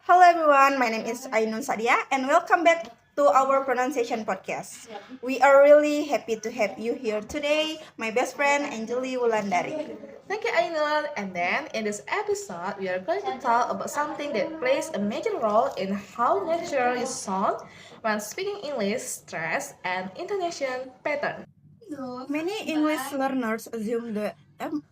Hello everyone, my name is Ainun Sadia and welcome back to our pronunciation podcast. We are really happy to have you here today, my best friend Anjali Wulandari. Thank you, Ainul. And then in this episode, we are going to talk about something that plays a major role in how natural you sound when speaking English: stress and intonation pattern. Many English learners assume the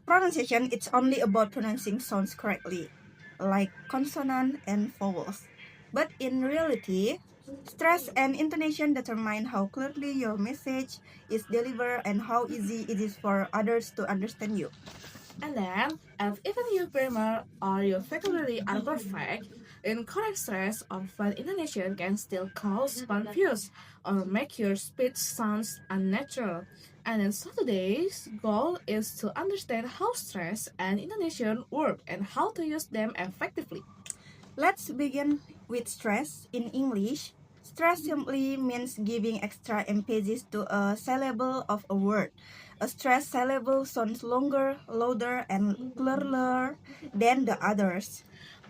pronunciation it's only about pronouncing sounds correctly, like consonant and vowels. But in reality, stress and intonation determine how clearly your message is delivered and how easy it is for others to understand you. And then, if even your grammar or your vocabulary are perfect, incorrect stress or flat intonation can still cause confusion or make your speech sounds unnatural. And then, so today's goal is to understand how stress and intonation work and how to use them effectively. Let's begin with stress. In English, stress simply means giving extra emphasis to a syllable of a word. A stressed syllable sounds longer, louder, and clearer than the others.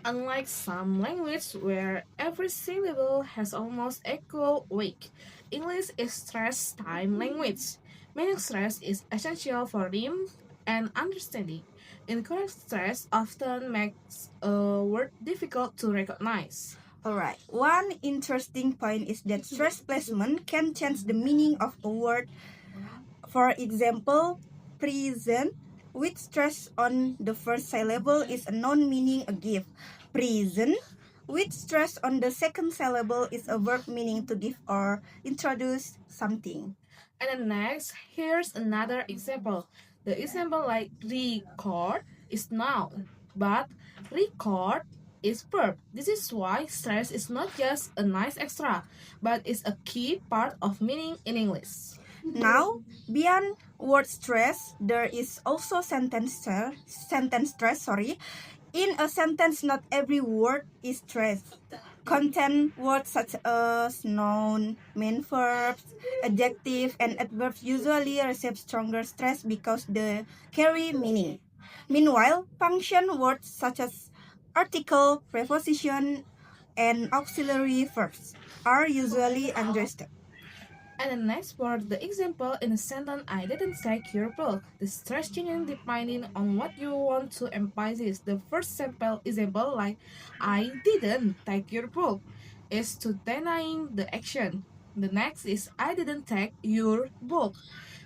Unlike some languages where every syllable has almost equal weight, English is stress time language, meaning stress is essential for rhyme and understanding. Incorrect stress often makes a word difficult to recognize. Alright, one interesting point is that stress placement can change the meaning of a word. For example, prison with stress on the first syllable is a noun meaning a gift. Prison with stress on the second syllable is a verb meaning to give or introduce something. And then next, here's another example. The example like record is noun, but record is verb. This is why stress is not just a nice extra, but it's a key part of meaning in English. Now, beyond word stress, there is also sentence stress. In a sentence, not every word is stressed. Content words such as noun, main verbs, adjective, and adverbs usually receive stronger stress because they carry meaning. Meanwhile, function words such as article, preposition, and auxiliary verbs are usually undressed. And the next word, the example in the sentence I didn't take your book. The stress changing depending on what you want to emphasize. The first sample example like I didn't take your book is to denying the action. The next is I didn't take your book,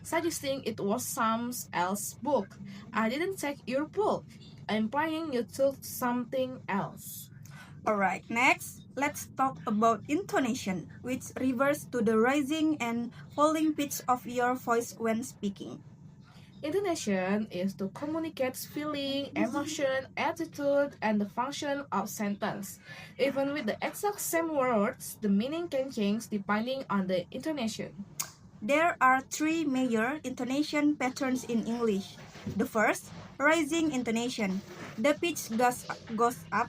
suggesting it was someone else's book. I didn't take your book, implying you took something else. Alright, next, let's talk about intonation, which refers to the rising and falling pitch of your voice when speaking. Intonation is to communicate feeling, emotion, attitude, and the function of sentence. Even with the exact same words, the meaning can change depending on the intonation. There are three major intonation patterns in English. The first, rising intonation. The pitch goes up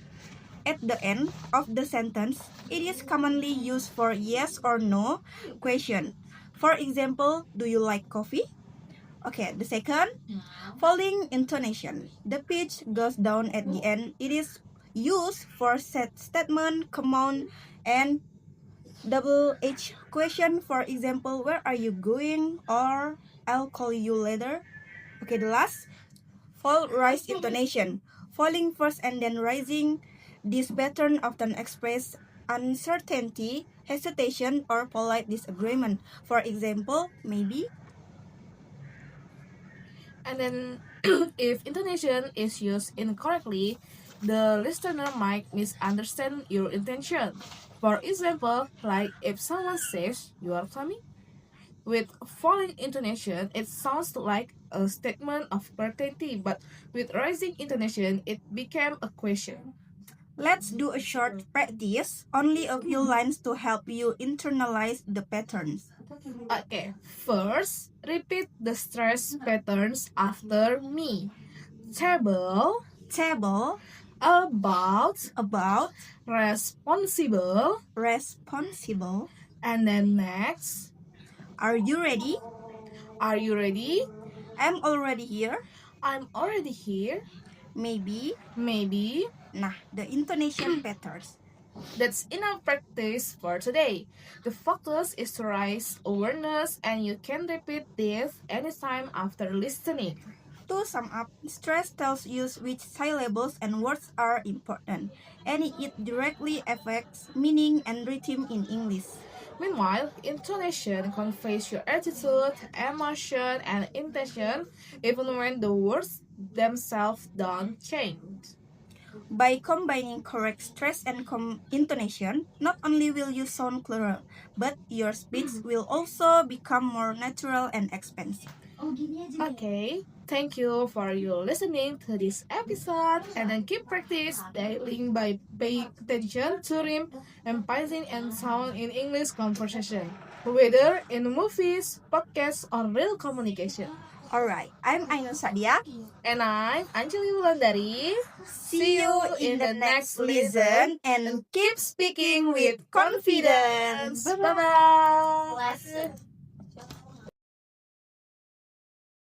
at the end of the sentence. It is commonly used for yes or no question. For example, do you like coffee? Okay, the second, falling intonation. The pitch goes down at the end. It is used for set statement, command, and double H question. For example, where are you going? Or I'll call you later. Okay, the last, fall rise intonation. Falling first and then rising. This pattern often express uncertainty, hesitation, or polite disagreement. For example, maybe. And then, if intonation is used incorrectly, the listener might misunderstand your intention. For example, like if someone says, "You are funny," with falling intonation, it sounds like a statement of certainty, but with rising intonation, it became a question. Let's do a short practice, only a few lines to help you internalize the patterns. Okay, first, repeat the stress patterns after me. Table, Table, about, about, responsible, responsible. and then next, Are you ready? are you ready? I'm already here. I'm already here. Maybe. Maybe. Nah, the intonation patterns. That's enough practice for today. The focus is to raise awareness, and you can repeat this anytime after listening. To sum up, stress tells you which syllables and words are important, and it directly affects meaning and rhythm in English. Meanwhile, intonation conveys your attitude, emotion, and intention even when the words themselves don't change. By combining correct stress and intonation, not only will you sound clearer, but your speech will also become more natural and expansive. Okay, thank you for your listening to this episode, and then keep practice daily by paying attention to rhyme, emphasizing, and sound in English conversation, whether in movies, podcasts, or real communication. Alright, I'm Ainun Sadia. And I'm Anjali Wulandari. See you in the next listen and keep speaking with confidence. Bye bye.